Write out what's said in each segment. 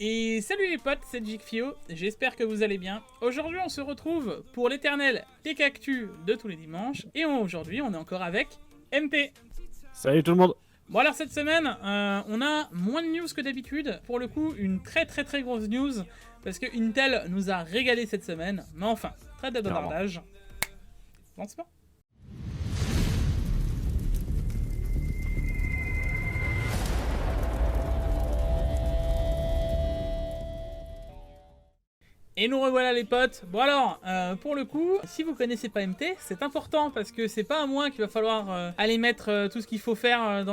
Et salut les potes, c'est Jigfio, j'espère que vous allez bien. Aujourd'hui on se retrouve pour l'éternel Tech Actu de tous les dimanches. Et aujourd'hui on est encore avec MT. Salut tout le monde. Bon alors cette semaine, on a moins de news que d'habitude. Pour le coup, une très grosse news. Parce que Intel nous a régalé cette semaine. Mais enfin, très de bavardage. Lancement. Et nous revoilà les potes. Bon alors, pour le coup, si vous connaissez pas MT, c'est important parce que c'est pas à moi qu'il va falloir aller mettre tout ce qu'il faut faire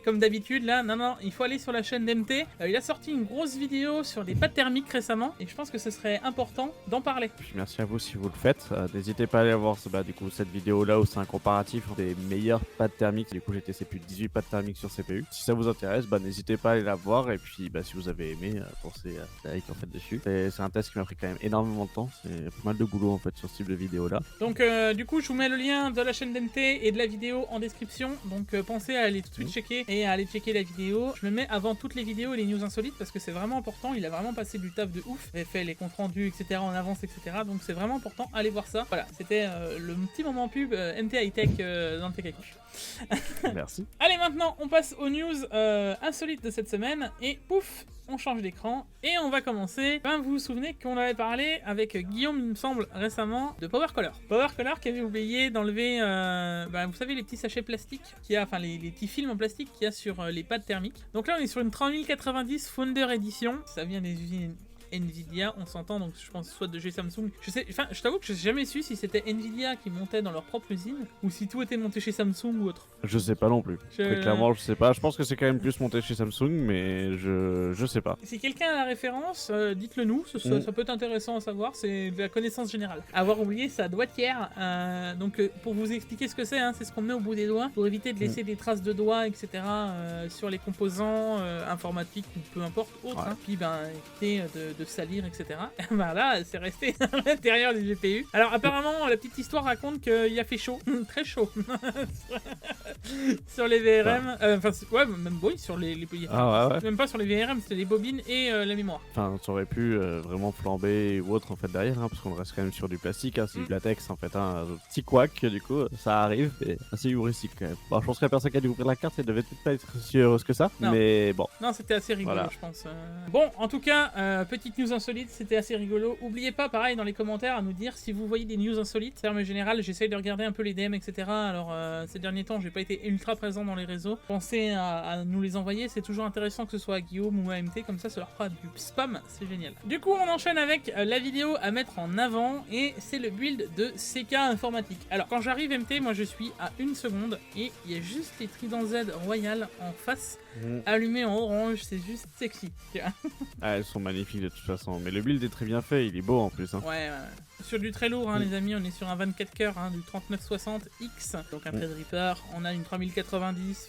comme d'habitude là. Non, il faut aller sur la chaîne d'MT. Il a sorti une grosse vidéo sur des pâtes thermiques récemment et je pense que ce serait important d'en parler. Merci à vous si vous le faites. N'hésitez pas à aller voir du coup, cette vidéo là où c'est un comparatif des meilleures pâtes thermiques. Du coup j'ai testé plus de 18 pâtes thermiques sur CPU. Si ça vous intéresse, n'hésitez pas à aller la voir et puis si vous avez aimé, pensez à like en fait dessus. C'est un test qui m'a pris quand même énormément de temps, c'est pas mal de boulot en fait sur ce type de vidéo là. Donc du coup je vous mets le lien de la chaîne d'MT et de la vidéo en description, donc pensez à aller tout de suite checker et à aller checker la vidéo. Je le mets avant toutes les vidéos et les news insolites parce que c'est vraiment important, il a vraiment passé du taf de ouf, il avait fait les comptes rendus etc en avance etc, donc c'est vraiment important, allez voir ça. Voilà, c'était le petit moment pub MT High Tech dans le Tech Actu. Merci. Allez maintenant on passe aux news insolites de cette semaine et pouf, on change d'écran et on va commencer. Vous vous souvenez qu'on avait parlé avec Guillaume, il me semble, récemment de Powercolor. Powercolor qui avait oublié d'enlever, vous savez, les petits sachets plastiques qu'il y a, enfin les petits films en plastique qu'il y a sur les pads thermiques. Donc là on est sur une 3090 Founder Edition, ça vient des usines Nvidia, on s'entend, donc je pense soit de chez Samsung. Je t'avoue que je n'ai jamais su si c'était Nvidia qui montait dans leur propre usine ou si tout était monté chez Samsung ou autre. Je sais pas non plus. Très clairement, je sais pas. Je pense que c'est quand même plus monté chez Samsung, mais je sais pas. Si quelqu'un a la référence, dites-le nous, ça peut être intéressant à savoir, c'est de la connaissance générale. Avoir oublié sa doigtière, pour vous expliquer ce que c'est, c'est ce qu'on met au bout des doigts pour éviter de laisser des traces de doigts, etc. Sur les composants informatiques ou peu importe autres. Ouais. Puis éviter de salir, etc. Là, c'est resté à l'intérieur du GPU. Alors apparemment, la petite histoire raconte qu'il a fait chaud, très chaud, sur les VRM. Sur les même pas sur les VRM, c'était les bobines et la mémoire. Enfin, ça aurait pu vraiment flamber ou autre en fait derrière, parce qu'on reste quand même sur du plastique, c'est du latex en fait, un petit couac, du coup, ça arrive, et assez humoristique quand même. Bon, je pense que la personne qui a dû ouvrir la carte, elle devait peut-être pas être si heureuse que ça, mais bon. Non, c'était assez rigolo, voilà. Je pense. Bon, en tout cas, petite news insolite, c'était assez rigolo. Oubliez pas, pareil, dans les commentaires, à nous dire si vous voyez des news insolites. En termes général, j'essaye de regarder un peu les DM, etc. Alors, ces derniers temps, j'ai pas été ultra présent dans les réseaux. Pensez à nous les envoyer, c'est toujours intéressant que ce soit à Guillaume ou à MT, comme ça leur fera du spam, c'est génial. Du coup, on enchaîne avec la vidéo à mettre en avant, et c'est le build de CK Informatique. Alors, quand j'arrive MT, moi je suis à 1 seconde, et il y a juste les tridents Z Royal en face, allumés en orange, c'est juste sexy. Elles sont magnifiques de toute façon, mais le build est très bien fait, il est beau en plus. Ouais. Sur du très lourd, les amis, on est sur un 24 cœurs, du 3960X, donc un Threadripper, on a une 3090,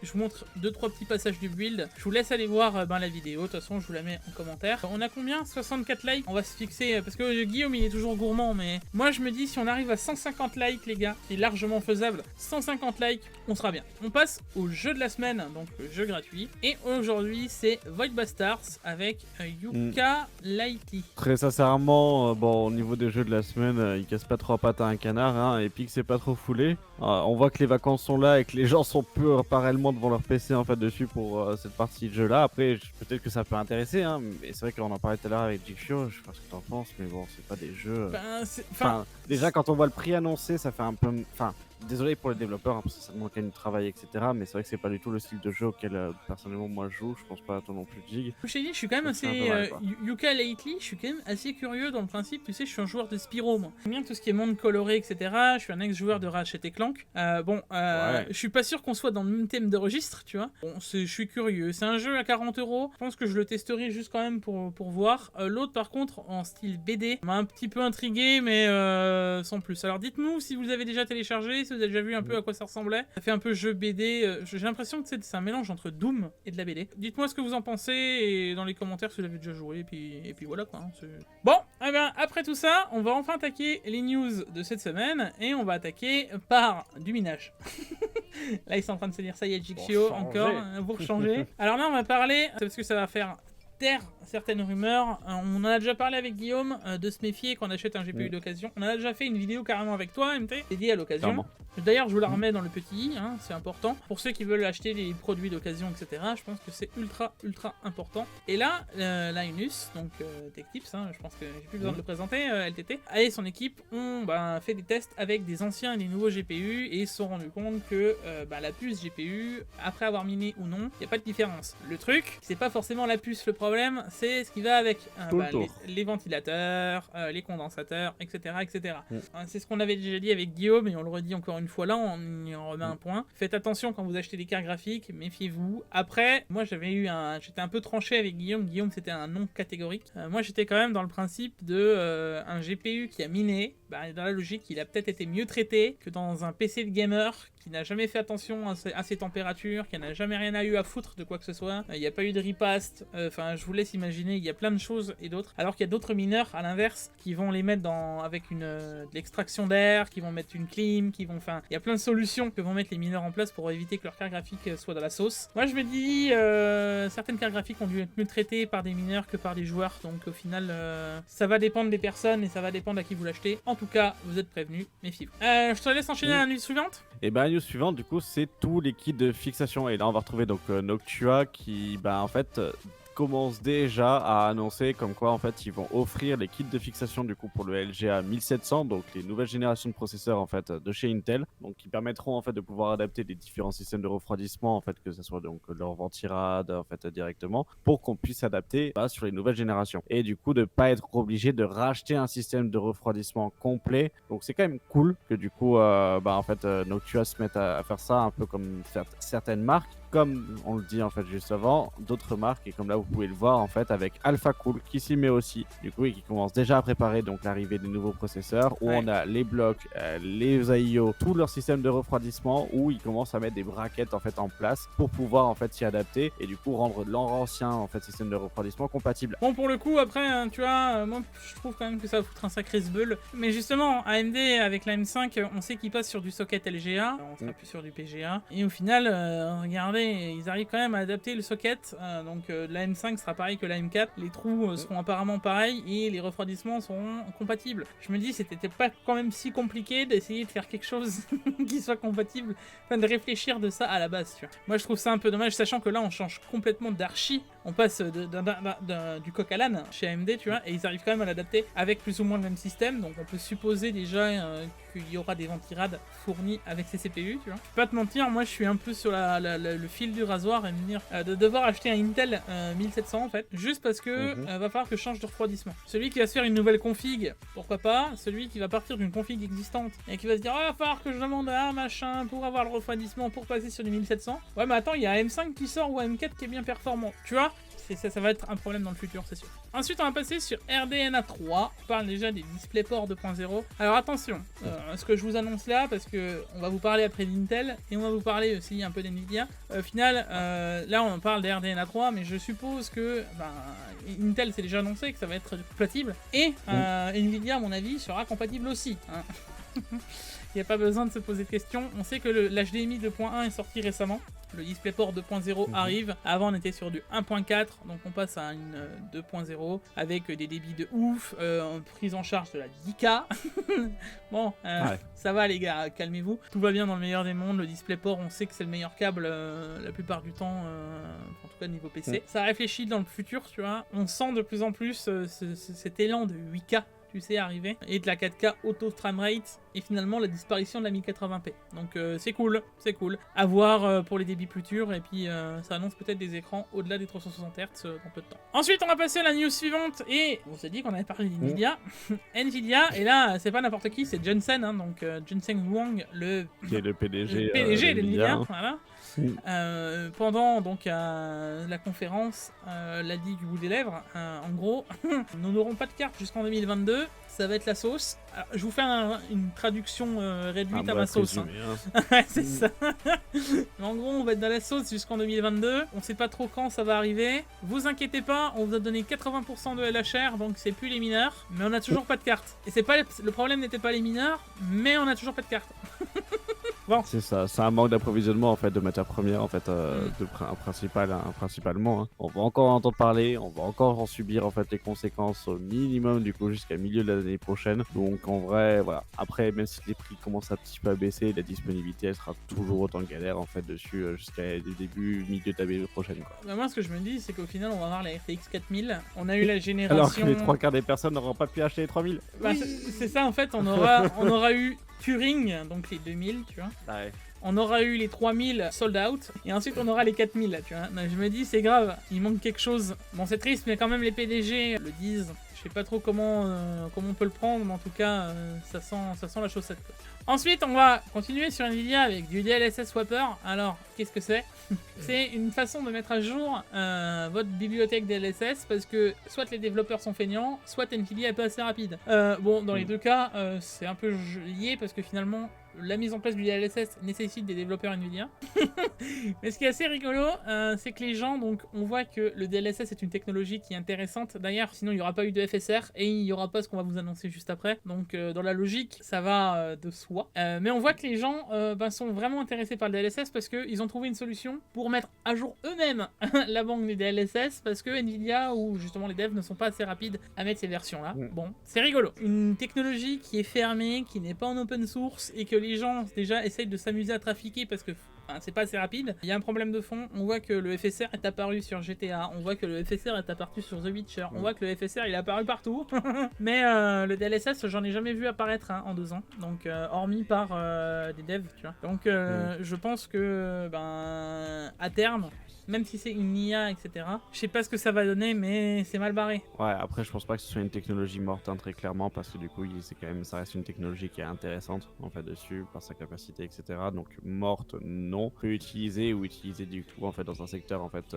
je vous montre 2-3 petits passages du build, je vous laisse aller voir la vidéo, de toute façon je vous la mets en commentaire. On a combien? 64 likes, on va se fixer, parce que Guillaume il est toujours gourmand, mais moi je me dis si on arrive à 150 likes les gars, c'est largement faisable, 150 likes, on sera bien. On passe au jeu de la semaine, donc le jeu gratuit, et aujourd'hui c'est Void Bastards avec Yuka Lightly. Très sincèrement, au niveau des jeux de la semaine, il casse pas trop pattes à un canard, Epic c'est pas trop foulé. On voit que les vacances sont là et que les gens sont peu réellement devant leur PC en fait dessus pour cette partie de jeu là. Après peut-être que ça peut intéresser, mais c'est vrai qu'on en parlait tout à l'heure avec Jigfio, je sais pas ce que t'en penses, mais bon c'est pas des jeux... déjà quand on voit le prix annoncé ça fait un peu... Désolé pour les développeurs, parce que ça demande quand même du travail, etc. Mais c'est vrai que c'est pas du tout le style de jeu auquel personnellement moi je joue. Je pense pas à toi non plus, Jig. Je t'ai dit, je suis quand même assez. Yuka Lately, je suis quand même assez curieux dans le principe. Tu sais, je suis un joueur de Spyro, moi. J'aime bien tout ce qui est monde coloré, etc. Je suis un ex-joueur de Ratchet & Clank. Je suis pas sûr qu'on soit dans le même thème de registre, tu vois. Bon, je suis curieux. C'est un jeu à 40 €. Je pense que je le testerai juste quand même pour voir. L'autre, par contre, en style BD, m'a un petit peu intrigué, mais sans plus. Alors dites-nous si vous avez déjà téléchargé. Vous avez déjà vu un peu à quoi ça ressemblait. Ça fait un peu jeu BD. J'ai l'impression que c'est un mélange entre Doom et de la BD. Dites-moi ce que vous en pensez et dans les commentaires si vous avez déjà joué. Et puis voilà quoi. Bon, après tout ça, on va enfin attaquer les news de cette semaine et on va attaquer par du minage. Là, ils sont en train de se dire ça y est, Jigfio encore, vous changer. Alors là, on va parler, c'est parce que ça va faire certaines rumeurs. On en a déjà parlé avec Guillaume de se méfier quand on achète un GPU d'occasion. On a déjà fait une vidéo carrément avec toi, MT, dédiée à l'occasion. D'ailleurs, je vous la remets dans le petit i, hein, c'est important. Pour ceux qui veulent acheter des produits d'occasion, etc., je pense que c'est ultra important. Et là, Linus, donc Tech Tips, hein, je pense que j'ai plus besoin de le présenter, LTT, et son équipe ont fait des tests avec des anciens et des nouveaux GPU et se sont rendus compte que la puce GPU, après avoir miné ou non, il n'y a pas de différence. Le truc, c'est pas forcément la puce le problème, c'est ce qui va avec les ventilateurs, les condensateurs, etc. C'est ce qu'on avait déjà dit avec Guillaume et on le redit encore une fois là, on y en remet un point. Faites attention quand vous achetez des cartes graphiques, méfiez-vous. Après, moi j'étais un peu tranché avec Guillaume. Guillaume c'était un non catégorique. Moi j'étais quand même dans le principe de un GPU qui a miné. Dans la logique, il a peut-être été mieux traité que dans un PC de gamer qui n'a jamais fait attention à ses températures, qui n'a jamais rien eu à foutre de quoi que ce soit. Il n'y a pas eu de ripaste. Je vous laisse imaginer, il y a plein de choses et d'autres. Alors qu'il y a d'autres mineurs, à l'inverse, qui vont les mettre avec de l'extraction d'air, qui vont mettre une clim, il y a plein de solutions que vont mettre les mineurs en place pour éviter que leur carte graphique soit dans la sauce. Moi, je me dis, certaines cartes graphiques ont dû être mieux traitées par des mineurs que par des joueurs. Donc, au final, ça va dépendre des personnes et ça va dépendre à qui vous l'achetez. En tout cas, vous êtes prévenus, méfiez-vous. Je te laisse enchaîner à la news suivante. Et la news suivante, du coup, c'est tous les kits de fixation. Et là, on va retrouver donc Noctua qui, en fait, commence déjà à annoncer comme quoi en fait ils vont offrir les kits de fixation du coup pour le LGA 1700, donc les nouvelles générations de processeurs en fait de chez Intel, donc qui permettront en fait de pouvoir adapter les différents systèmes de refroidissement en fait, que ce soit donc leur ventirad en fait directement, pour qu'on puisse adapter sur les nouvelles générations et du coup de pas être obligé de racheter un système de refroidissement complet. Donc c'est quand même cool que du coup en fait Noctua se mette à faire ça un peu comme certaines marques, comme on le dit en fait juste avant, d'autres marques, et comme là vous pouvez le voir en fait avec AlphaCool qui s'y met aussi du coup et qui commence déjà à préparer donc l'arrivée des nouveaux processeurs où on a les blocs, les AIO, tout leur système de refroidissement où ils commencent à mettre des braquettes en fait en place pour pouvoir en fait s'y adapter et du coup rendre l'ancien en fait système de refroidissement compatible. Bon, pour le coup après tu vois, moi je trouve quand même que ça va foutre un sacré sbeul, mais justement AMD avec la M5 on sait qu'ils passent sur du socket LGA, on sera plus sur du PGA, et au final regardez, ils arrivent quand même à adapter le socket, donc la M5 sera pareil que la M4, les trous seront apparemment pareils et les refroidissements seront compatibles. Je me dis c'était pas quand même si compliqué d'essayer de faire quelque chose qui soit compatible, enfin de réfléchir de ça à la base, tu vois. Moi je trouve ça un peu dommage, sachant que là on change complètement d'archi, on passe du coq à l'âne chez AMD, tu vois, et ils arrivent quand même à l'adapter avec plus ou moins le même système, donc on peut supposer déjà qu'il y aura des ventirades fournis avec ces CPU, tu vois. Je vais pas te mentir, moi je suis un peu sur le fil du rasoir et me dire de devoir acheter un Intel 1700 en fait, juste parce que va falloir que je change de refroidissement. Celui qui va se faire une nouvelle config, pourquoi pas, celui qui va partir d'une config existante et qui va se dire va falloir que je demande un machin pour avoir le refroidissement pour passer sur du 1700. Ouais mais attends, il y a M5 qui sort ou M4 qui est bien performant, tu vois. Ça va être un problème dans le futur, c'est sûr. Ensuite, on va passer sur RDNA 3. On parle déjà des DisplayPort 2.0. Alors attention, ce que je vous annonce là, parce que on va vous parler après d'Intel et on va vous parler aussi un peu d'NVIDIA. Au final, là on parle des RDNA 3, mais je suppose que Intel s'est déjà annoncé que ça va être compatible et NVIDIA, à mon avis, sera compatible aussi. Hein. Il n'y a pas besoin de se poser de questions. On sait que l'HDMI 2.1 est sorti récemment. Le DisplayPort 2.0 arrive. Avant, on était sur du 1.4, donc on passe à une 2.0 avec des débits de ouf, prise en charge de la 10K. Bon, ça va les gars, calmez-vous. Tout va bien dans le meilleur des mondes. Le DisplayPort, on sait que c'est le meilleur câble la plupart du temps, en tout cas niveau PC. Ça réfléchit dans le futur, tu vois. On sent de plus en plus cet élan de 8K. Tu sais, arriver, et de la 4K auto framerate, et finalement la disparition de la 1080p. Donc c'est cool, c'est cool. À voir pour les débits futurs, et puis ça annonce peut-être des écrans au-delà des 360 Hz dans peu de temps. Ensuite, on va passer à la news suivante, et on s'est dit qu'on avait parlé d'NVIDIA. NVIDIA, et là, c'est pas n'importe qui, c'est Jensen, hein, donc Jensen Huang, qui est le PDG, d'NVIDIA, voilà. Pendant donc la conférence l'a dit du bout des lèvres, en gros nous n'aurons pas de carte jusqu'en 2022, ça va être la sauce. Alors, je vous fais une traduction réduite à ma sauce, résumé, hein. C'est ça. Mais en gros on va être dans la sauce jusqu'en 2022, on sait pas trop quand ça va arriver, vous inquiétez pas, on vous a donné 80% de LHR, donc c'est plus les mineurs, mais on a toujours pas de carte. Et c'est pas le problème n'était pas les mineurs, mais on a toujours pas de carte. Bon. C'est ça, c'est un manque d'approvisionnement en fait de matières premières en fait, principalement. Hein. On va encore en entendre parler, on va encore en subir en fait les conséquences au minimum du coup jusqu'à milieu de l'année prochaine. Donc en vrai, voilà. Après, même si les prix commencent un petit peu à baisser, la disponibilité elle sera toujours autant galère en fait dessus jusqu'à milieu de l'année prochaine. Quoi. Bah moi, ce que je me dis, c'est qu'au final, on va avoir la RTX 4000. On a eu la génération. Alors que les 3/4 des personnes n'auront pas pu acheter les 3000. Bah, c'est ça en fait, on aura eu Turing, donc les 2000, tu vois. Ouais. On aura eu les 3000 sold out, et ensuite on aura les 4000, tu vois. Donc, je me dis, c'est grave, il manque quelque chose. Bon, c'est triste, mais quand même, les PDG le disent. Je sais pas trop comment on peut le prendre, mais en tout cas, ça sent la chaussette, quoi. Ensuite, on va continuer sur Nvidia avec du DLSS Swapper. Alors, qu'est-ce que c'est? C'est une façon de mettre à jour votre bibliothèque DLSS, parce que soit les développeurs sont feignants, soit Nvidia est pas assez rapide. Bon, dans les deux cas, c'est un peu lié, parce que finalement, la mise en place du DLSS nécessite des développeurs Nvidia. Mais ce qui est assez rigolo, c'est que les gens, donc, on voit que le DLSS est une technologie qui est intéressante. D'ailleurs, sinon il n'y aura pas eu de FSR et il n'y aura pas ce qu'on va vous annoncer juste après. Donc, dans la logique, ça va de soi. Mais on voit que les gens sont vraiment intéressés par le DLSS parce qu'ils ont trouvé une solution pour mettre à jour eux-mêmes la banque du DLSS parce que Nvidia ou justement les devs ne sont pas assez rapides à mettre ces versions-là. Bon, c'est rigolo. Une technologie qui est fermée, qui n'est pas en open source et que les gens déjà essayent de s'amuser à trafiquer parce que c'est pas assez rapide. Il y a un problème de fond. On voit que le FSR est apparu sur GTA. On voit que le FSR est apparu sur The Witcher. On voit que le FSR il est apparu partout. Mais le DLSS, j'en ai jamais vu apparaître en 2 ans. Donc, hormis par des devs, tu vois. Donc, je pense que, à terme, même si c'est une IA, etc. Je sais pas ce que ça va donner, mais c'est mal barré. Ouais, après, je pense pas que ce soit une technologie morte, hein, très clairement, parce que du coup, ça reste une technologie qui est intéressante, en fait, dessus, par sa capacité, etc. Donc, morte, non. Peut utiliser ou utiliser, du coup, en fait, dans un secteur, en fait,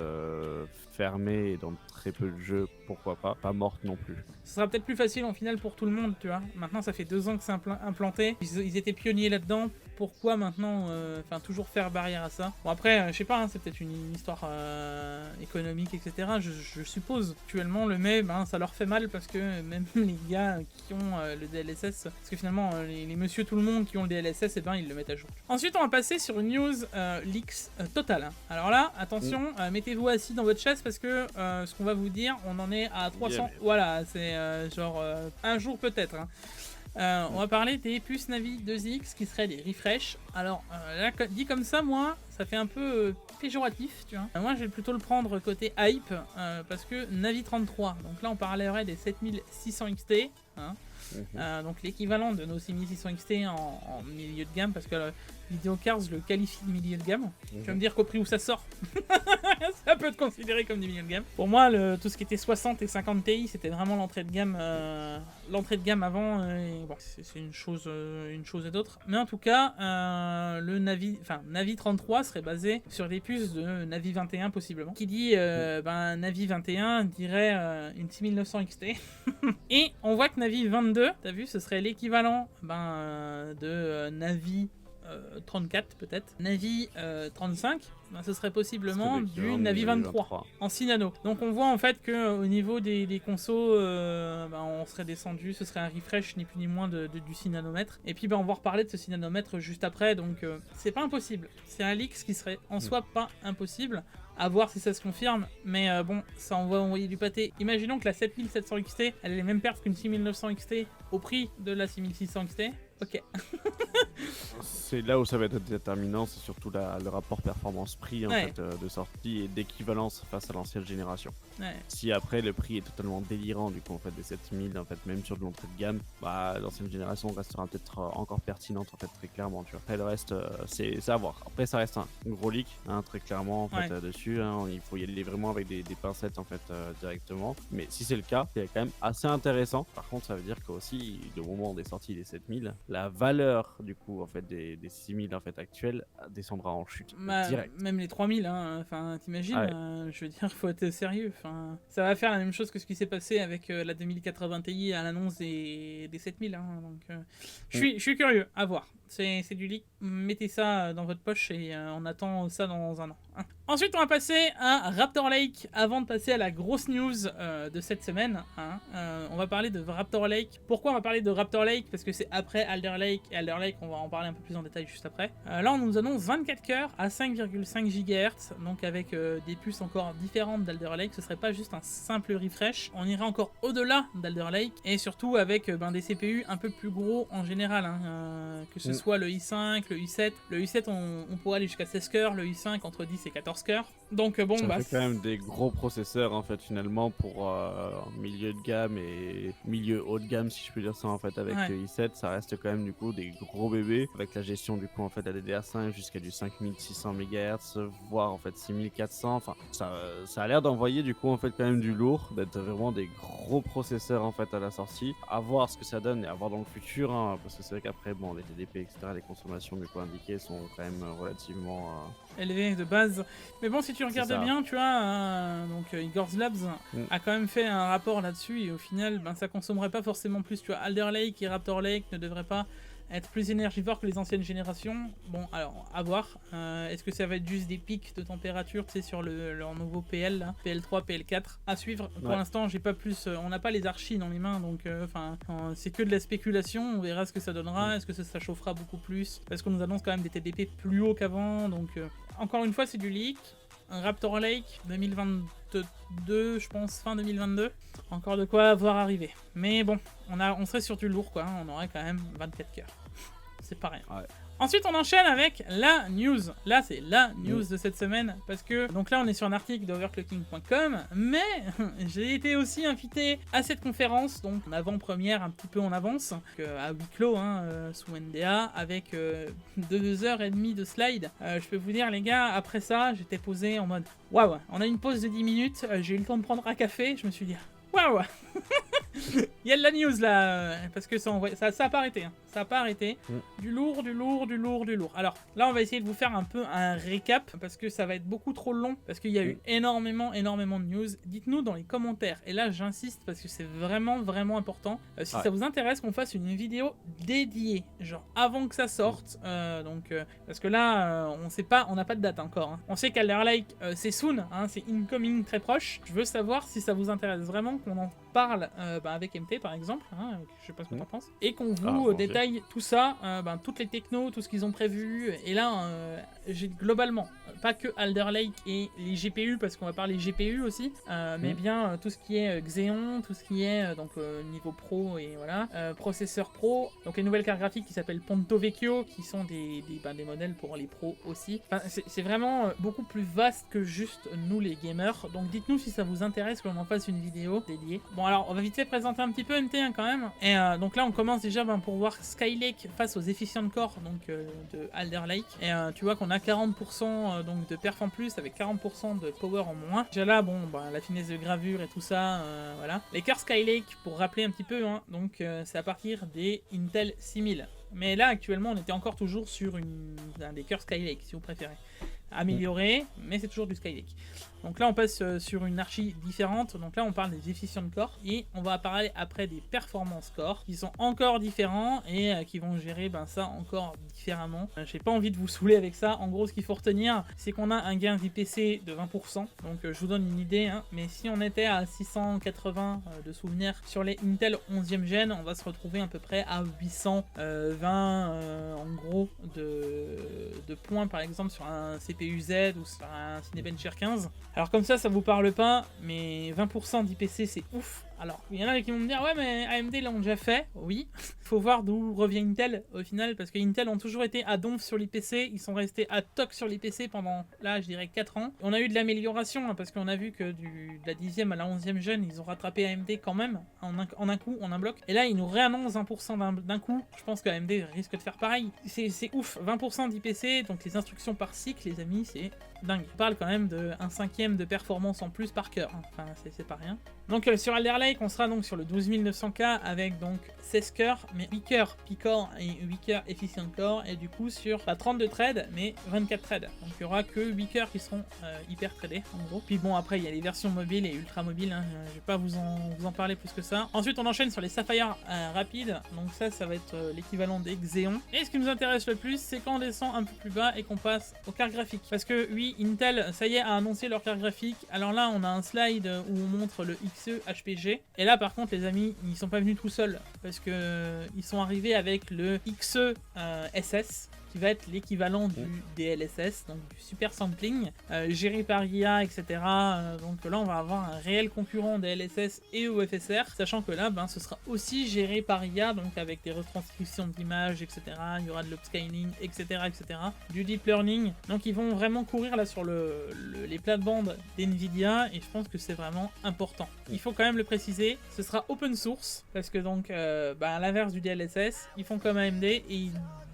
fermé et dans très peu de jeux, pourquoi pas. Pas morte non plus. Ce sera peut-être plus facile en finale pour tout le monde, tu vois. Maintenant, ça fait 2 ans que c'est implanté. Ils étaient pionniers là-dedans. Pourquoi maintenant, toujours faire barrière à ça? Bon, après, je sais pas, hein, c'est peut-être une histoire économique, etc. Je suppose. Actuellement, le mai, ça leur fait mal parce que même les gars qui ont le DLSS, parce que finalement, les monsieur tout le monde qui ont le DLSS, ils le mettent à jour. Ensuite, on va passer sur une news leaks totale. Hein. Alors là, attention, mettez-vous assis dans votre chaise parce que ce qu'on va vous dire, on en est à 300. Yeah, voilà, c'est un jour peut-être. Hein. On va parler des puces Navi 2X qui seraient des refresh. Alors là, dit comme ça, moi, ça fait un peu péjoratif, tu vois. Moi, je vais plutôt le prendre côté hype parce que Navi 33. Donc là, on parlerait des 7600 XT. Hein. Donc l'équivalent de nos 6600 XT en milieu de gamme parce que Videocars le qualifie de milieu de gamme. Tu vas me dire qu'au prix où ça sort, ça peut être considéré comme du milieu de gamme. Pour moi, tout ce qui était 60 et 50 Ti, c'était vraiment l'entrée de gamme avant. Et bon, c'est une chose et d'autre. Mais en tout cas, le Navi 33 serait basé sur des puces de Navi 21 possiblement. Qui dit Navi 21 dirait une 6900 XT. Et on voit que Navi 22, t'as vu, ce serait l'équivalent de Navi 34 peut-être. Navi 35, ce serait possiblement du Navi 23 en 6 nano. Donc on voit en fait qu'au niveau des consos, on serait descendu, ce serait un refresh ni plus ni moins du 6 nanomètres. Et puis on va reparler de ce 6 nanomètres juste après, donc c'est pas impossible. C'est un leak qui serait en soi pas impossible. À voir si ça se confirme, mais ça on va envoyer du pâté. Imaginons que la 7700 XT, elle ait les mêmes perfs qu'une 6900 XT au prix de la 6600 XT. Ok. C'est là où ça va être déterminant, c'est surtout le rapport performance-prix en fait, de sortie et d'équivalence face à l'ancienne génération. Ouais. Si après le prix est totalement délirant du coup en fait des 7000 en fait même sur de l'entrée de gamme, l'ancienne génération restera peut-être encore pertinente en fait très clairement. Tu vois. Après le reste c'est à voir. Après ça reste un gros leak hein, très clairement en fait dessus. Hein, il faut y aller vraiment avec des pincettes en fait directement. Mais si c'est le cas, c'est quand même assez intéressant. Par contre ça veut dire qu'aussi au moment des sorties des 7000, la valeur du coup en fait des 6000 en fait actuels descendra en chute direct. Même les 3000 hein, t'imagines je veux dire faut être sérieux. Ça va faire la même chose que ce qui s'est passé avec la 2080 Ti à l'annonce des 7000 hein, donc je suis curieux à voir. C'est du leak, mettez ça dans votre poche et on attend ça dans 1 an Ensuite, on va passer à Raptor Lake avant de passer à la grosse news de cette semaine. On va parler de Raptor Lake. Pourquoi on va parler de Raptor Lake? Parce que c'est après Alder Lake. Et Alder Lake, on va en parler un peu plus en détail juste après. Là, on nous annonce 24 cœurs à 5,5 GHz. Donc avec des puces encore différentes d'Alder Lake. Ce serait pas juste un simple refresh. On irait encore au-delà d'Alder Lake. Et surtout avec des CPU un peu plus gros en général. Que ce soit le i5, le i7. Le i7, on pourrait aller jusqu'à 16 cœurs. Le i5 entre 10 et 14 cœurs. Donc bon, ça fait quand même des gros processeurs en fait finalement pour milieu de gamme et milieu haut de gamme si je peux dire ça en fait avec le i7 ça reste quand même du coup des gros bébés avec la gestion du coup en fait la DDR5 jusqu'à du 5600 MHz voire en fait 6400 enfin ça a l'air d'envoyer du coup en fait quand même du lourd d'être vraiment des gros processeurs en fait à la sortie à voir ce que ça donne et à voir dans le futur parce que c'est vrai qu'après bon les TDP etc les consommations du coup indiquées sont quand même relativement élevé de base. Mais bon, si tu regardes bien, tu vois, donc Igor's Labs a quand même fait un rapport là-dessus et au final, ça consommerait pas forcément plus. Tu vois, Alder Lake et Raptor Lake ne devraient pas être plus énergivores que les anciennes générations. Bon, alors, à voir. Est-ce que ça va être juste des pics de température, tu sais, sur leur nouveau PL, là, PL3, PL4 à suivre. Pour l'instant, j'ai pas plus. On n'a pas les archives dans les mains, donc c'est que de la spéculation. On verra ce que ça donnera. Est-ce que ça chauffera beaucoup plus? Parce qu'on nous annonce quand même des TDP plus hauts qu'avant, donc encore une fois, c'est du leak. Un Raptor Lake 2022, je pense, fin 2022. Encore de quoi voir arriver. Mais bon, on serait sur du lourd, quoi. On aurait quand même 24 cœurs. C'est pas rien. Ouais. Ensuite, on enchaîne avec la news. Là, c'est la news de cette semaine. Parce que, donc là, on est sur un article d'overclocking.com. Mais j'ai été aussi invité à cette conférence. Donc, en avant-première, un petit peu en avance. À huis clos, sous NDA. Avec 2h30 de slides. Je peux vous dire, les gars, après ça, j'étais posé en mode waouh, on a une pause de 10 minutes. J'ai eu le temps de prendre un café. Je me suis dit waouh. Il y a de la news là, parce que ça a pas arrêté. Ça a pas arrêté. Du lourd. Alors là, on va essayer de vous faire un peu un récap, parce que ça va être beaucoup trop long, parce qu'il y a eu énormément de news. Dites-nous dans les commentaires, et là j'insiste, parce que c'est vraiment important, si ça vous intéresse qu'on fasse une vidéo dédiée, genre avant que ça sorte, parce que là, on sait pas, on n'a pas de date encore. On sait qu'Alder Lake, c'est soon, c'est incoming très proche. Je veux savoir si ça vous intéresse vraiment qu'on en parle avec MT par exemple, je sais pas ce que t'en penses, et qu'on vous détaille tout ça, toutes les technos, tout ce qu'ils ont prévu, et là j'ai globalement, pas que Alder Lake et les GPU, parce qu'on va parler GPU aussi, mais bien tout ce qui est Xeon, tout ce qui est niveau pro et voilà, processeur pro, donc les nouvelles cartes graphiques qui s'appellent Ponto Vecchio, qui sont des modèles pour les pros aussi. C'est vraiment beaucoup plus vaste que juste nous les gamers, donc dites-nous si ça vous intéresse qu'on en fasse une vidéo dédiée. Bon alors on va vite fait présenter un petit peu MT quand même, et donc là on commence déjà pour voir Skylake face aux Efficient Core de Alder Lake, et tu vois qu'on a 40% de perf en plus avec 40% de power en moins. Déjà là la finesse de gravure et tout ça, voilà. Les cœurs Skylake, pour rappeler un petit peu, c'est à partir des Intel 6000. Mais là actuellement on était encore toujours sur un des cœurs Skylake si vous préférez. Amélioré, mais c'est toujours du Skylake. Donc là on passe sur une archi différente, donc là on parle des efficient core, et on va parler après des performance core, qui sont encore différents, et qui vont gérer ça encore différemment. J'ai pas envie de vous saouler avec ça. En gros, ce qu'il faut retenir, c'est qu'on a un gain d'IPC de 20%, donc je vous donne une idée, mais si on était à 680 de souvenirs sur les Intel 11e gen, on va se retrouver à peu près à 820 en gros de points par exemple sur un CPU Z ou sur un Cinebench R15. Alors comme ça vous parle pas, mais 20% d'IPC c'est ouf. Alors, il y en a qui vont me dire, ouais, mais AMD l'ont déjà fait. Oui. Faut voir d'où revient Intel au final, parce que Intel ont toujours été à donf sur l'IPC. Ils sont restés à toc sur l'IPC pendant, là, je dirais 4 ans. On a eu de l'amélioration, parce qu'on a vu que de la 10e à la 11e gen, ils ont rattrapé AMD quand même, en un coup, en un bloc. Et là, ils nous réannoncent 1% d'un coup. Je pense que AMD risque de faire pareil. C'est ouf. 20% d'IPC, donc les instructions par cycle, les amis, c'est dingue. On parle quand même de 1/5 de performance en plus par cœur. Enfin, c'est pas rien. Donc, sur Alder Lake, on sera donc sur le 12900K avec donc 16 cœurs, mais 8 cœurs P-Core et 8 cœurs Efficient Core, et du coup sur 32 threads, mais 24 threads. Donc il y aura que 8 cœurs qui seront hyper threadés en gros. Puis bon, après il y a les versions mobiles et ultra mobiles, je vais pas vous en parler plus que ça. Ensuite on enchaîne sur les Sapphire rapides, donc ça va être l'équivalent des Xeon. Et ce qui nous intéresse le plus, c'est quand on descend un peu plus bas et qu'on passe aux cartes graphiques. Parce que oui, oui, Intel, ça y est, a annoncé leur carte graphique. Alors là, on a un slide où on montre le XE HPG. Et là, par contre, les amis, ils sont pas venus tout seuls. Parce que ils sont arrivés avec le XE SS. Qui va être l'équivalent du DLSS, donc du super sampling, géré par IA, etc. Donc là, on va avoir un réel concurrent DLSS et OFSR, sachant que là, ce sera aussi géré par IA, donc avec des retranscriptions d'images, etc. Il y aura de l'upscaling, etc., etc. Du deep learning. Donc ils vont vraiment courir là sur les plates-bandes d'NVIDIA, et je pense que c'est vraiment important. Il faut quand même le préciser, ce sera open source, parce que donc, à l'inverse du DLSS, ils font comme AMD, et ils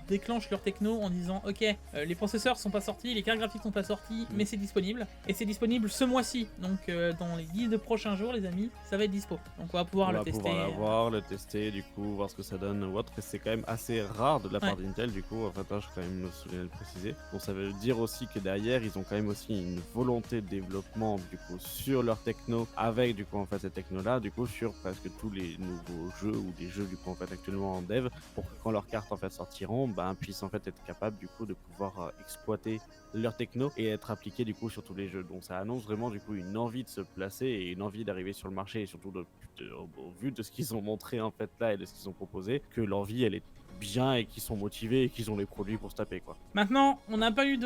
déclenchent leur techno en disant ok, les processeurs sont pas sortis, les cartes graphiques sont pas sorties, mais c'est disponible, et c'est disponible ce mois-ci, donc dans les 10 prochains jours les amis, ça va être dispo, donc on va pouvoir le tester. On va pouvoir l'avoir, le tester, du coup, voir ce que ça donne ou autre, et c'est quand même assez rare de la part d'Intel, du coup, en fait, je vais quand même me souvenir de le préciser. Donc ça veut dire aussi que derrière, ils ont quand même aussi une volonté de développement, du coup, sur leur techno, avec, du coup, en fait, cette techno-là, du coup, sur presque tous les nouveaux jeux, ou des jeux, du coup, en fait, actuellement en dev, pour que quand leurs cartes, en fait, sortiront, puissent en fait être capables du coup de pouvoir exploiter leur techno et être appliqué du coup sur tous les jeux. Donc ça annonce vraiment du coup une envie de se placer et une envie d'arriver sur le marché, et surtout au vu de ce qu'ils ont montré en fait là et de ce qu'ils ont proposé, que l'envie elle est bien et qu'ils sont motivés et qu'ils ont les produits pour se taper quoi. Maintenant, on n'a pas eu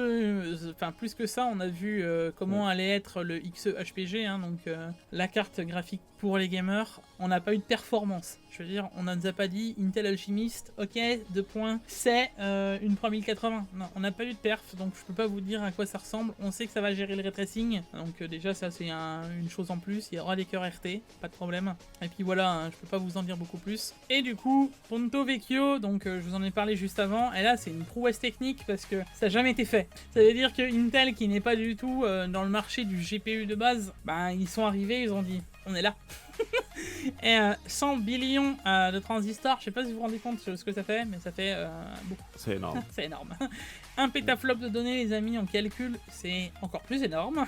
plus que ça, on a vu comment allait être le XE HPG, donc la carte graphique pour les gamers. On n'a pas eu de performance. Je veux dire, on ne nous a pas dit Intel Alchemist, ok, 2 points, c'est une 3080. Non, on n'a pas eu de perf, donc je peux pas vous dire à quoi ça ressemble. On sait que ça va gérer le ray tracing, donc déjà ça c'est une chose en plus. Il y aura des cœurs RT, pas de problème. Et puis voilà, je peux pas vous en dire beaucoup plus. Et du coup, Ponto Vecchio, donc je vous en ai parlé juste avant, et là c'est une prouesse technique parce que ça n'a jamais été fait. Ça veut dire que Intel, qui n'est pas du tout dans le marché du GPU de base, ils sont arrivés, ils ont dit on est là. Et 100 billions de transistors, je sais pas si vous vous rendez compte de ce que ça fait, mais ça fait beaucoup. C'est énorme. C'est énorme. Un pétaflop de données, les amis, en calcul, c'est encore plus énorme.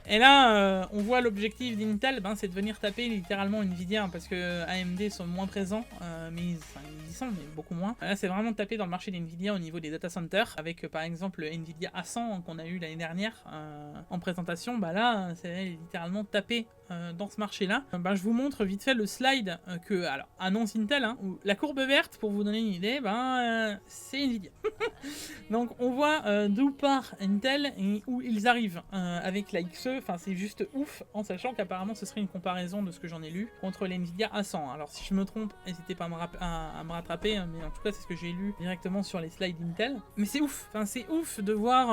Et là, on voit l'objectif d'Intel, c'est de venir taper littéralement Nvidia, parce que AMD sont moins présents, mais ils y sont, mais beaucoup moins. Là, c'est vraiment de taper dans le marché d'Nvidia au niveau des data centers, avec par exemple le Nvidia A100 qu'on a eu l'année dernière en présentation. Là, c'est littéralement taper dans ce marché-là. Je vous montre vite fait le slide que annonce Intel, où la courbe verte, pour vous donner une idée, c'est Nvidia. Donc on voit d'où part Intel et où ils arrivent avec la XE. C'est juste ouf, en sachant qu'apparemment ce serait une comparaison de ce que j'en ai lu contre les Nvidia A100. Alors si je me trompe, n'hésitez pas à me rattraper, mais en tout cas c'est ce que j'ai lu directement sur les slides d'Intel. Mais c'est ouf, c'est ouf de voir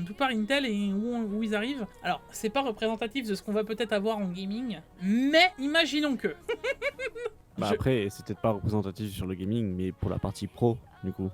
d'où part Intel et où ils arrivent. Alors c'est pas représentatif de ce qu'on va peut-être avoir en gaming, mais imaginons que... Après, c'est peut-être pas représentatif sur le gaming, mais pour la partie pro, du coup.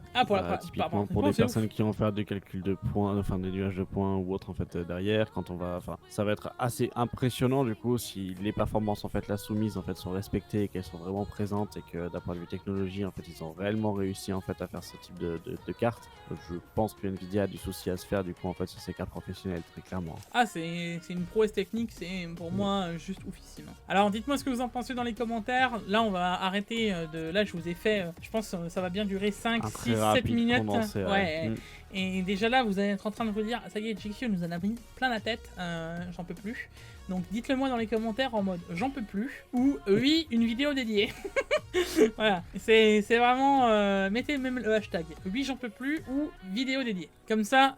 Typiquement pour des personnes qui vont faire du calcul de points, des nuages de points ou autre en fait derrière, quand on va, ça va être assez impressionnant du coup si les performances en fait là soumises en fait sont respectées et qu'elles sont vraiment présentes et que d'un point de vue technologie en fait ils ont réellement réussi en fait à faire ce type de cartes. Je pense que Nvidia a du souci à se faire du coup en fait sur ces cartes professionnelles très clairement. C'est une prouesse technique, c'est pour moi juste oufissime. Alors dites-moi ce que vous en pensez dans les commentaires. Là on va arrêter là je vous ai fait, je pense que ça va bien durer 5, 6, 7 minutes. Condensé, ouais. Et déjà là, vous allez être en train de vous dire, ça y est, GQ nous en a mis plein la tête, j'en peux plus. Donc dites-le moi dans les commentaires en mode j'en peux plus ou oui, une vidéo dédiée. Voilà, c'est vraiment, mettez même le hashtag oui j'en peux plus ou vidéo dédiée. Comme ça,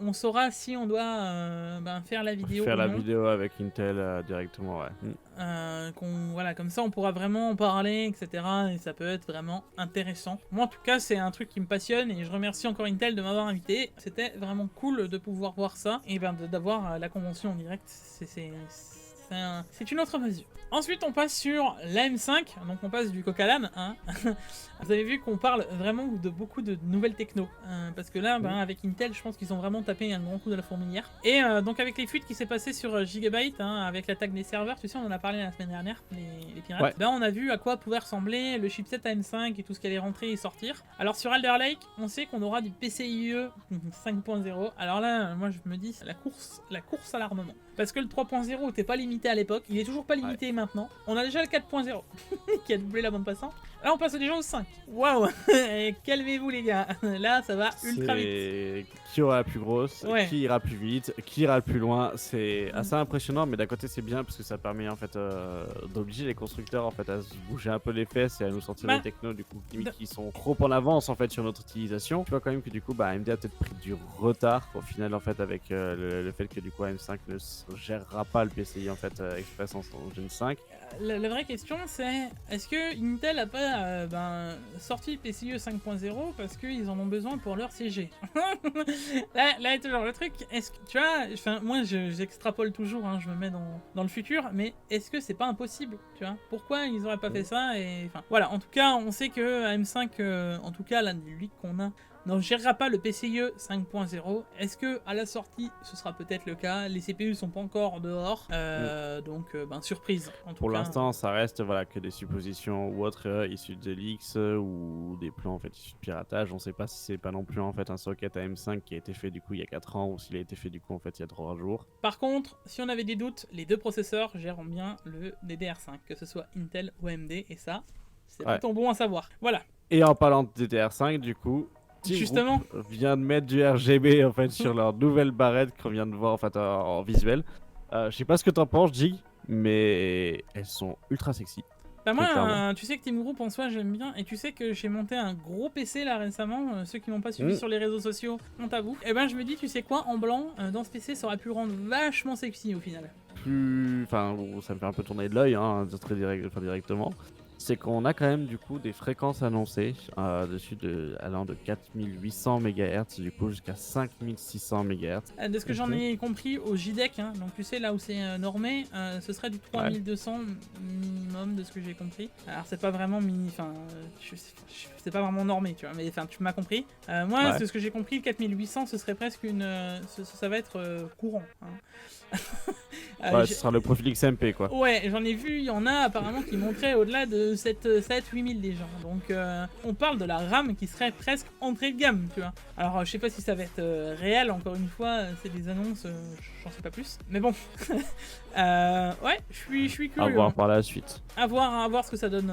on saura si on doit faire la vidéo. Faire la vidéo avec Intel directement, ouais. Comme ça on pourra vraiment en parler, etc. Et ça peut être vraiment intéressant. Moi en tout cas c'est un truc qui me passionne et je remercie encore Intel de m'avoir invité. C'était vraiment cool de pouvoir voir ça et d'avoir la convention en direct. C'est une autre mesure. Ensuite, on passe sur la M5, donc on passe du coq à l'âne. Vous avez vu qu'on parle vraiment de beaucoup de nouvelles techno, parce que là, avec Intel, je pense qu'ils ont vraiment tapé un grand coup de la fourmilière. Et donc avec les fuites qui s'est passé sur Gigabyte, avec l'attaque des serveurs, tu sais, on en a parlé la semaine dernière, les pirates. Ouais. On a vu à quoi pouvait ressembler le chipset AM5 et tout ce qui allait rentrer et sortir. Alors sur Alder Lake, on sait qu'on aura du PCIe 5.0. Alors là, moi je me dis, la course à l'armement. Parce que le 3.0 t'es pas limité à l'époque, il est toujours pas limité maintenant. On a déjà le 4.0 qui a doublé la bande passante. Là on passe déjà au 5. Waouh. Calmez-vous les gars, là ça va ultra vite. Qui aura la plus grosse, qui ira plus vite, qui ira le plus loin, c'est assez impressionnant, mais d'un côté c'est bien parce que ça permet en fait d'obliger les constructeurs en fait à se bouger un peu les fesses et à nous sortir des technos du coup qui sont trop en avance en fait sur notre utilisation. Tu vois quand même que du coup AMD a peut-être pris du retard au final en fait avec le fait que du coup AM5 ne gérera pas le PCI en fait Express en Gen 5. La vraie question c'est, est-ce que Intel a pas sorti PCIe 5.0 parce qu'ils en ont besoin pour leur CG? là est toujours le truc, est-ce que, tu vois, moi j'extrapole toujours, hein, je me mets dans le futur, mais est-ce que c'est pas impossible, tu vois? Pourquoi ils auraient pas fait ça? Et enfin voilà, en tout cas on sait que AM5, en tout cas là, du leak qu'on a, ne gérera pas le PCIe 5.0. Est-ce que à la sortie, ce sera peut-être le cas? Les CPU sont pas encore dehors, donc surprise. Pour l'instant, ça reste que des suppositions ou autres issues de leaks ou des plans en fait issus de piratage. On sait pas si c'est pas non plus en fait un socket AM5 qui a été fait du coup il y a 4 ans ou s'il a été fait du coup en fait il y a 3 jours. Par contre, si on avait des doutes, les deux processeurs gèrent bien le DDR5, que ce soit Intel ou AMD, et ça, c'est plutôt bon à savoir. Voilà. Et en parlant de DDR5, du coup, justement, vient de mettre du RGB en fait sur leur nouvelle barrette qu'on vient de voir en fait en visuel. Je sais pas ce que t'en penses, Jig, mais elles sont ultra sexy. Bah moi, tu sais que Team Group en soi j'aime bien, et tu sais que j'ai monté un gros PC là récemment, ceux qui m'ont pas suivi sur les réseaux sociaux, honte à vous. Et ben je me dis, tu sais quoi, en blanc, dans ce PC ça aurait pu le rendre vachement sexy au final. Enfin, ça me fait un peu tourner de l'œil, hein, directement. C'est qu'on a quand même du coup des fréquences annoncées dessus allant de 4800 MHz du coup jusqu'à 5600 MHz. De ce que j'en ai compris au JDEC, hein, donc tu sais là où c'est normé, ce serait du 3200 minimum de ce que j'ai compris. Alors c'est pas vraiment c'est pas vraiment normé, tu vois, mais enfin tu m'as compris. Moi, c'est ce que j'ai compris, le 4800 ce serait presque ça va être courant. Hein. Ce sera le profil XMP quoi. Ouais, j'en ai vu, il y en a apparemment qui montraient au-delà de 7-8000 déjà. Donc on parle de la RAM qui serait presque entrée de gamme, tu vois. Alors je sais pas si ça va être réel, encore une fois, c'est des annonces, j'en sais pas plus. Mais bon, ouais, je suis curieux. À voir par la suite. À voir ce que ça donne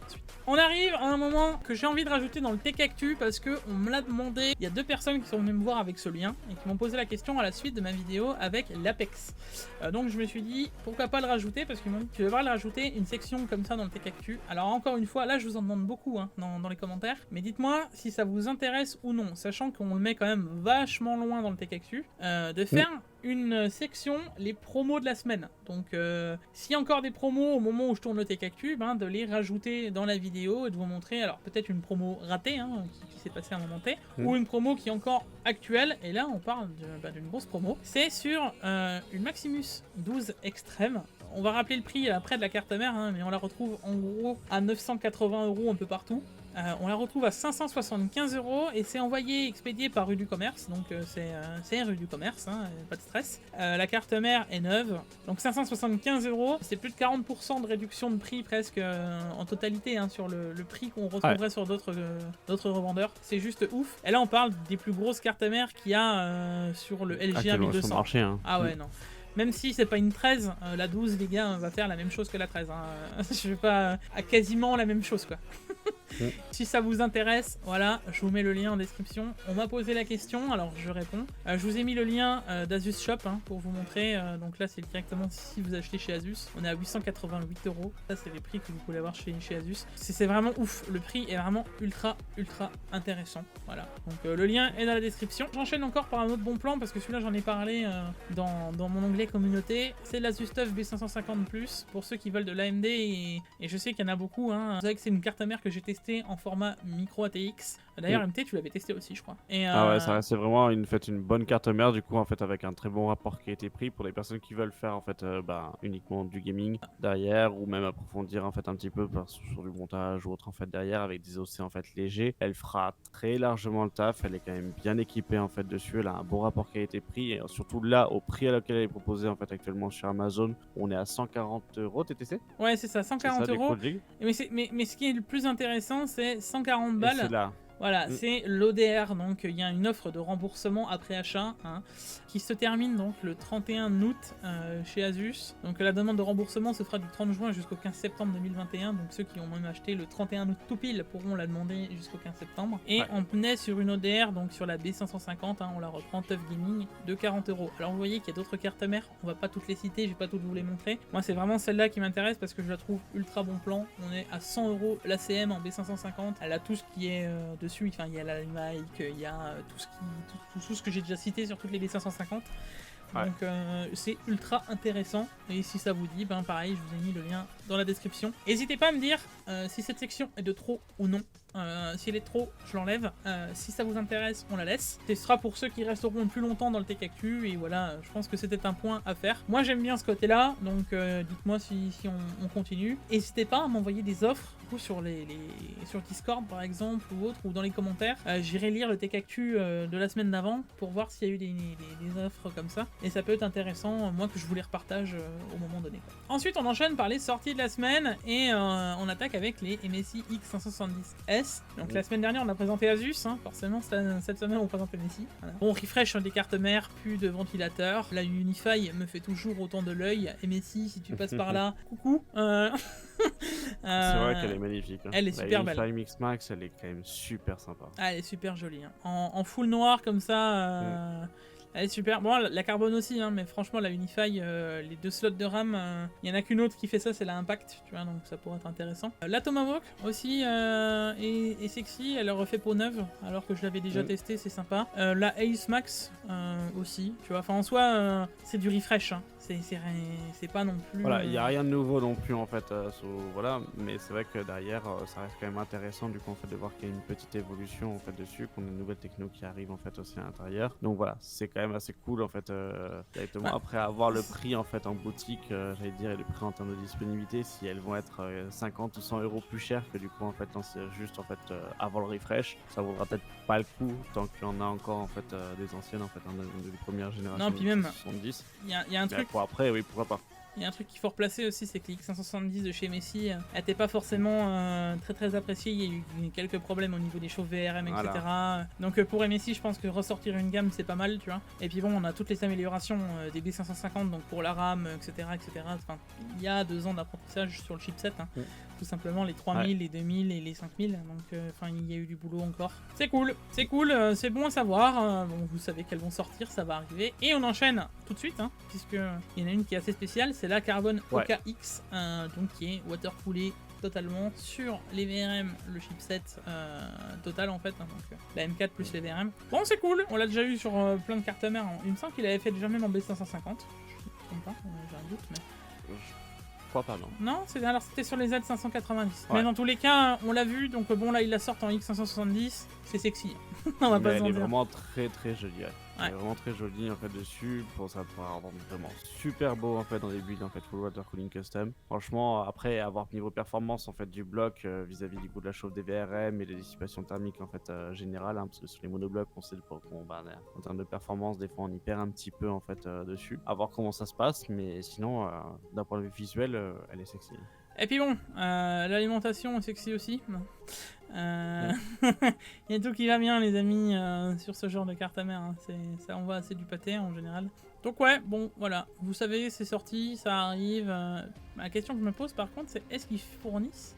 ensuite. On arrive à un moment que j'ai envie de rajouter dans le Tech Actu parce que on me l'a demandé. Il y a 2 personnes qui sont venues me voir avec ce lien et qui m'ont posé la question à la suite de ma vidéo avec l'Apex. Donc je me suis dit pourquoi pas le rajouter, parce qu'ils m'ont dit tu devrais le rajouter une section comme ça dans le Tech Actu. Alors encore une fois, là je vous en demande beaucoup dans les commentaires, mais dites-moi si ça vous intéresse ou non, sachant qu'on le met quand même vachement loin dans le Tech Actu, de faire une section les promos de la semaine. Donc s'il y a encore des promos au moment où je tourne le Tech Actu, de les rajouter dans la vidéo et de vous montrer, alors peut-être une promo ratée qui s'est passée à un moment T, ou une promo qui est encore actuelle, et là on parle d'une grosse promo. C'est sur une Maximus 12 Extreme. On va rappeler le prix après de la carte mère, mais on la retrouve en gros à 980 € un peu partout. On la retrouve à 575 € et c'est envoyé, expédié par Rue du Commerce, donc c'est Rue du Commerce, pas de stress. La carte mère est neuve, donc 575 €, c'est plus de 40% de réduction de prix presque en totalité sur le prix qu'on retrouverait sur d'autres revendeurs. C'est juste ouf. Et là on parle des plus grosses cartes mères qu'il y a sur le LG A1200. Marché, Ah ouais, non. Même si c'est pas une 13, la 12, les gars, va faire la même chose que la 13. Je vais pas à quasiment la même chose, quoi. Si ça vous intéresse, voilà, je vous mets le lien en description. On m'a posé la question, alors je réponds. Je vous ai mis le lien d'Asus Shop pour vous montrer. Donc là, c'est directement si vous achetez chez Asus. On est à 888 €. Ça, c'est les prix que vous pouvez avoir chez Asus. C'est vraiment ouf. Le prix est vraiment ultra intéressant. Voilà. Donc le lien est dans la description. J'enchaîne encore par un autre bon plan parce que celui-là, j'en ai parlé dans mon onglet communauté. C'est l'Asus TUF B550+. Pour ceux qui veulent de l'AMD et je sais qu'il y en a beaucoup. Vous savez que c'est une carte mère que j'ai testée en format micro ATX. D'ailleurs, MT, tu l'avais testé aussi, je crois. Et Ah ouais, c'est vraiment une bonne carte mère, du coup, en fait, avec un très bon rapport qui a été pris pour les personnes qui veulent faire, en fait, uniquement du gaming derrière, ou même approfondir, en fait, un petit peu sur du montage ou autre, en fait, derrière, avec des OC, en fait, légers. Elle fera très largement le taf, elle est quand même bien équipée, en fait, dessus, elle a un bon rapport qui a été pris, et surtout là, au prix à lequel elle est proposée, en fait, actuellement sur Amazon, on est à 140 € TTC. Ouais, c'est ça, 140 €. Mais ce qui est le plus intéressant, c'est 140 balles. Et c'est là. Voilà, c'est l'ODR, donc il y a une offre de remboursement après achat qui se termine donc le 31 août chez Asus. Donc la demande de remboursement se fera du 30 juin jusqu'au 15 septembre 2021, donc ceux qui ont même acheté le 31 août tout pile pourront la demander jusqu'au 15 septembre. Et on est sur une ODR, donc sur la B550, on la reprend TUF Gaming, de 40 €. Alors vous voyez qu'il y a d'autres cartes mères, on va pas toutes les citer, je vais pas toutes vous les montrer. Moi c'est vraiment celle-là qui m'intéresse parce que je la trouve ultra bon plan. On est à 100 € l'ACM en B550, elle a tout ce qui est dessus. Enfin, il y a la mic, il y a tout ce que j'ai déjà cité sur toutes les B550. Donc c'est ultra intéressant. Et si ça vous dit, pareil, je vous ai mis le lien dans la description. N'hésitez pas à me dire si cette section est de trop ou non. Si elle est trop, je l'enlève. Si ça vous intéresse, on la laisse. Ce sera pour ceux qui resteront le plus longtemps dans le Tech Actu. Et voilà, je pense que c'était un point à faire. Moi, j'aime bien ce côté-là. Donc, dites-moi si on continue. N'hésitez pas à m'envoyer des offres sur sur Discord, par exemple, ou autre, ou dans les commentaires. J'irai lire le Tech Actu de la semaine d'avant pour voir s'il y a eu des offres comme ça. Et ça peut être intéressant, moi, que je vous les repartage au moment donné. Ensuite, on enchaîne par les sorties de la semaine. Et on attaque avec les MSI X570S. Donc la semaine dernière on a présenté Asus, forcément cette semaine on présente MSI. Voilà. Bon, refresh des cartes mères, plus de ventilateurs. La Unify me fait toujours autant de l'œil. MSI, si tu passes par là, coucou. C'est vrai qu'elle est magnifique. Elle est super belle. La Unify Mix Max, elle est quand même super sympa. Ah, elle est super jolie. En full noir comme ça. Elle est super. Bon, la carbone aussi, mais franchement, la Unify, les 2 slots de RAM, il y en a qu'une autre qui fait ça, c'est la Impact, tu vois, donc ça pourrait être intéressant. La Tomahawk aussi est sexy, elle refait peau neuve, alors que je l'avais déjà testé, c'est sympa. La Ace Max aussi, tu vois, enfin en soi, c'est du refresh, c'est pas non plus... Voilà, il n'y a rien de nouveau non plus en fait, voilà, mais c'est vrai que derrière, ça reste quand même intéressant du coup en fait de voir qu'il y a une petite évolution en fait dessus, qu'on a une nouvelle techno qui arrive en fait aussi à l'intérieur. Donc voilà, c'est quand même assez cool en fait, directement après avoir le prix en fait en boutique, j'allais dire, et le prix en termes de disponibilité, si elles vont être 50 ou 100 € plus cher que du coup en fait non, c'est juste en fait avant le refresh, ça vaudra peut-être pas le coup tant qu'il y en a encore en fait des anciennes en fait, de première génération. Non, puis même 70. Il y a un truc. Pour après, oui, pourquoi pas. Il y a un truc qu'il faut replacer aussi, c'est que les X570 de chez Messi n'étaient pas forcément très appréciés. Il y a eu quelques problèmes au niveau des chauves VRM, etc. Voilà. Donc pour MSI, je pense que ressortir une gamme, c'est pas mal, tu vois. Et puis bon, on a toutes les améliorations des B550, donc pour la RAM, etc. Enfin, il y a 2 ans d'apprentissage sur le chipset. Tout simplement, les 3000, les 2000 et les 5000. Donc il y a eu du boulot encore. C'est cool, c'est bon à savoir. Bon, vous savez qu'elles vont sortir, ça va arriver. Et on enchaîne tout de suite, puisque il y en a une qui est assez spéciale. C'est la Carbone OKX, donc qui est watercoolée totalement sur les VRM, le chipset total en fait, donc la M4 plus les VRM. Bon, c'est cool, on l'a déjà eu sur plein de cartes mères. Il me semble qu'il avait fait déjà même en B550. Je ne me trompe pas, j'ai un doute, mais. Je crois pas, non. Non, c'était sur les Z590. Mais dans tous les cas, on l'a vu, donc bon, là il la sort en X570, c'est sexy. On va pas se mentir. Elle est vraiment très jolie. Elle est vraiment très jolie en fait dessus, pour ça pouvoir rendre vraiment super beau en fait dans des builds en fait full water cooling custom. Franchement, après avoir niveau performance en fait du bloc vis-à-vis du coup de la chauffe des VRM et des dissipations thermiques en fait générales, parce que sur les monoblocs on sait en termes de performance des fois on y perd un petit peu en fait dessus. À voir comment ça se passe, mais sinon d'un point de vue visuel elle est sexy. Et puis bon, l'alimentation est sexy aussi. Il y a tout qui va bien les amis sur ce genre de carte à mère, ça envoie assez du pâté en général. Donc ouais, bon voilà, vous savez c'est sorti, ça arrive. La question que je me pose par contre c'est est-ce qu'ils fournissent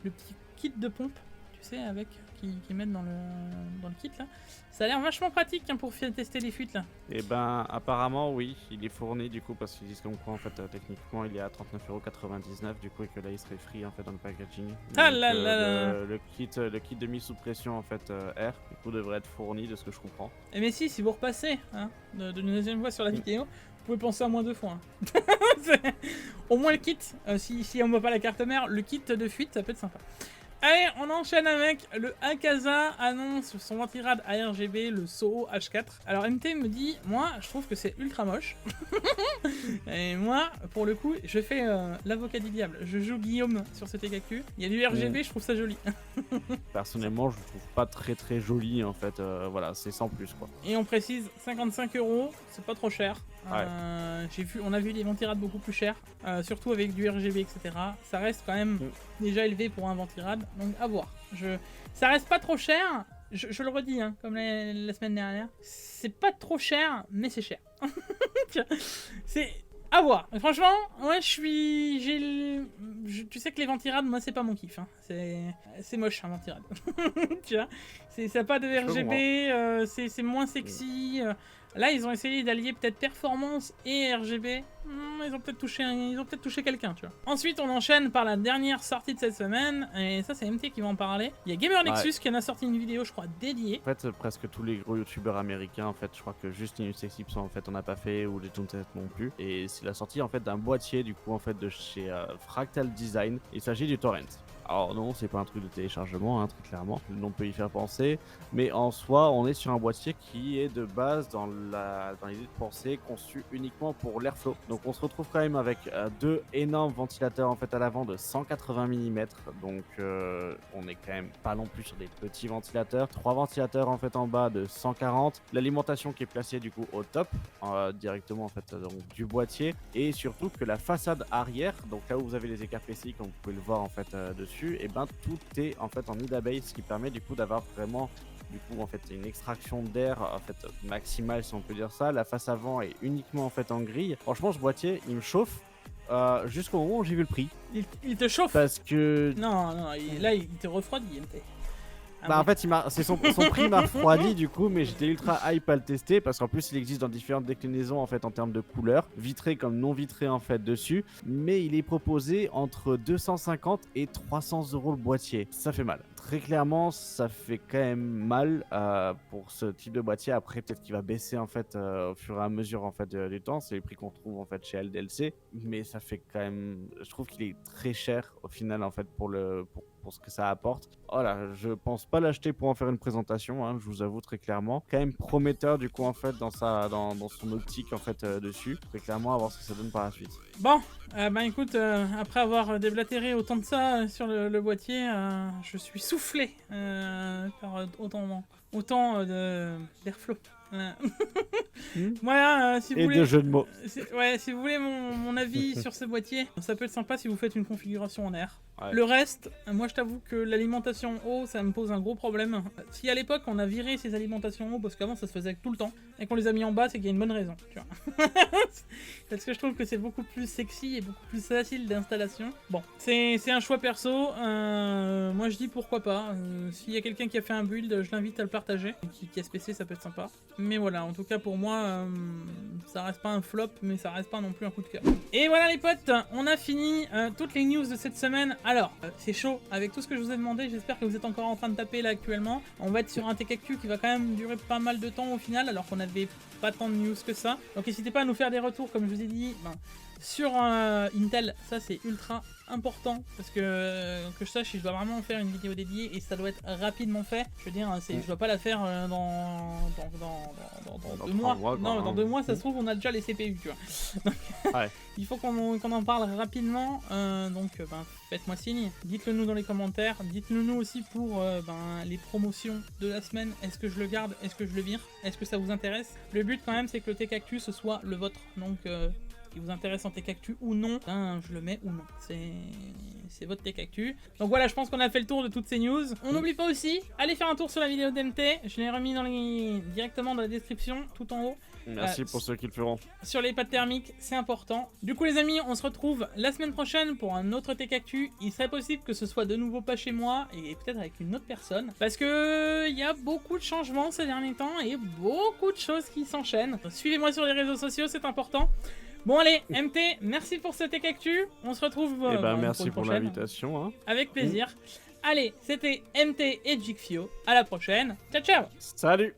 le petit kit de pompe, tu sais, avec qui mettent dans le kit là. Ça a l'air vachement pratique pour tester les fuites là. Et ben apparemment oui, il est fourni du coup parce qu'ils disent comme quoi en fait techniquement il est à 39,99 € du coup et que là il serait free en fait dans le packaging. Ah donc, là là le kit de mise sous pression en fait R du coup devrait être fourni de ce que je comprends. Et mais si vous repassez de une deuxième fois sur la vidéo, vous pouvez penser à moins 2 fois. Au moins le kit, si on voit pas la carte mère, le kit de fuite ça peut être sympa. Allez, on enchaîne avec le Akaza annonce son ventirad ARGB, le Soho H4. Alors MT me dit, moi je trouve que c'est ultra moche. Et moi, pour le coup, je fais l'avocat du diable. Je joue Guillaume sur ce TKQ. Il y a du RGB, je trouve ça joli. Personnellement, je le trouve pas très joli en fait. Voilà, c'est sans plus quoi. Et on précise 55 €, c'est pas trop cher. On a vu des ventirades beaucoup plus chers, surtout avec du RGB, etc. Ça reste quand même déjà élevé pour un ventirad, donc à voir. Ça reste pas trop cher, je le redis, hein, comme la semaine dernière, c'est pas trop cher, mais c'est cher. C'est à voir. Franchement, ouais, tu sais que les ventirades, moi, c'est pas mon kiff. Hein. C'est moche, un ventirade. Tu vois, ça n'a pas de RGB, c'est moins sexy. Là, ils ont essayé d'allier peut-être performance et RGB. Ils ont peut-être touché quelqu'un, tu vois. Ensuite, on enchaîne par la dernière sortie de cette semaine. Et ça, c'est MT qui va en parler. Il y a Gamer Nexus qui en a sorti une vidéo, je crois, dédiée. En fait, presque tous les gros youtubeurs américains, en fait, je crois que juste Linus Tech Tips, en fait, on n'a pas fait, ou les Toonset non plus. Et c'est la sortie, en fait, d'un boîtier, du coup, en fait, de chez Fractal Design. Il s'agit du Torrent. Alors non, c'est pas un truc de téléchargement, hein, très clairement, le nom peut y faire penser, mais en soi, on est sur un boîtier qui est de base dans l'idée de penser conçu uniquement pour l'airflow. Donc on se retrouve quand même avec deux énormes ventilateurs en fait à l'avant de 180 mm, donc on est quand même pas non plus sur des petits ventilateurs, trois ventilateurs en fait en bas de 140, l'alimentation qui est placée du coup au top, directement en fait donc, du boîtier, et surtout que la façade arrière, donc là où vous avez les écarts PCI comme vous pouvez le voir en fait dessus, et ben tout est en fait en nid d'abeille, ce qui permet du coup d'avoir vraiment du coup en fait une extraction d'air en fait maximale si on peut dire ça. La face avant est uniquement en fait en grille. Franchement ce boîtier il me chauffe jusqu'au moment où j'ai vu le prix. Il te chauffe parce que non là il te refroidit. Bah en fait son prix m'a refroidi du coup, mais j'étais ultra hype à le tester parce qu'en plus il existe dans différentes déclinaisons en fait en termes de couleurs, vitré comme non vitré en fait dessus, mais il est proposé entre 250 et 300 € le boîtier. Ça fait mal. Très clairement, ça fait quand même mal pour ce type de boîtier. Après, peut-être qu'il va baisser en fait au fur et à mesure en fait du temps. C'est les prix qu'on trouve en fait chez LDLC, mais ça fait quand même. Je trouve qu'il est très cher au final en fait pour ce que ça apporte. Voilà, je pense pas l'acheter pour en faire une présentation, hein, je vous avoue très clairement. Quand même prometteur du coup en fait dans son optique en fait dessus. Très clairement à voir ce que ça donne par la suite. Bon, bah écoute, après avoir déblatéré autant de ça sur le boîtier, je suis soufflé par autant d'airflow. Voilà, si vous voulez. De jeux de mots. Si vous voulez mon avis sur ce boîtier, ça peut être sympa si vous faites une configuration en air. Ouais. Le reste, moi je t'avoue que l'alimentation eau, ça me pose un gros problème. Si à l'époque on a viré ces alimentations eau, parce qu'avant ça se faisait tout le temps, et qu'on les a mis en bas, c'est qu'il y a une bonne raison, tu vois. Parce que je trouve que c'est beaucoup plus sexy et beaucoup plus facile d'installation. Bon, c'est un choix perso. Moi je dis pourquoi pas. S'il y a quelqu'un qui a fait un build, je l'invite à le partager. Qui a ce PC, ça peut être sympa. Mais voilà, en tout cas pour moi, ça reste pas un flop, mais ça reste pas non plus un coup de cœur. Et voilà les potes, on a fini toutes les news de cette semaine. Alors, c'est chaud avec tout ce que je vous ai demandé, j'espère que vous êtes encore en train de taper là actuellement. On va être sur un Tech Actu qui va quand même durer pas mal de temps au final, alors qu'on n'avait pas tant de news que ça. Donc n'hésitez pas à nous faire des retours, comme je vous ai dit, sur Intel, ça c'est ultra important, parce que je sache si je dois vraiment faire une vidéo dédiée, et ça doit être rapidement fait. Je veux dire, je dois pas la faire dans 2 mois. Non, dans 2 mois, ça se trouve, on a déjà les CPU, tu vois. Donc, ouais. Il faut qu'on en parle rapidement, donc faites-moi signe, dites-le nous dans les commentaires, dites-le nous aussi pour les promotions de la semaine. Est-ce que je le garde, est-ce que je le vire, est-ce que ça vous intéresse? Le but quand même c'est que le Tech Actu ce soit le vôtre, donc qui vous intéresse en Tech Actu ou non, je le mets ou non, c'est votre Tech Actu. Donc voilà, je pense qu'on a fait le tour de toutes ces news. On n'oublie pas aussi, allez faire un tour sur la vidéo d'MT, je l'ai remis directement dans la description, tout en haut. Merci pour ceux qui le feront. Sur les pads thermiques, c'est important. Du coup les amis, on se retrouve la semaine prochaine pour un autre Tech Actu. Il serait possible que ce soit de nouveau pas chez moi et peut-être avec une autre personne. Parce que il y a beaucoup de changements ces derniers temps et beaucoup de choses qui s'enchaînent. Suivez-moi sur les réseaux sociaux, c'est important. Bon allez, MT, merci pour ce Tech Actu. On se retrouve merci pour l'invitation. Hein. Avec plaisir. Allez, c'était MT et Jigfio. À la prochaine. Ciao ciao. Salut.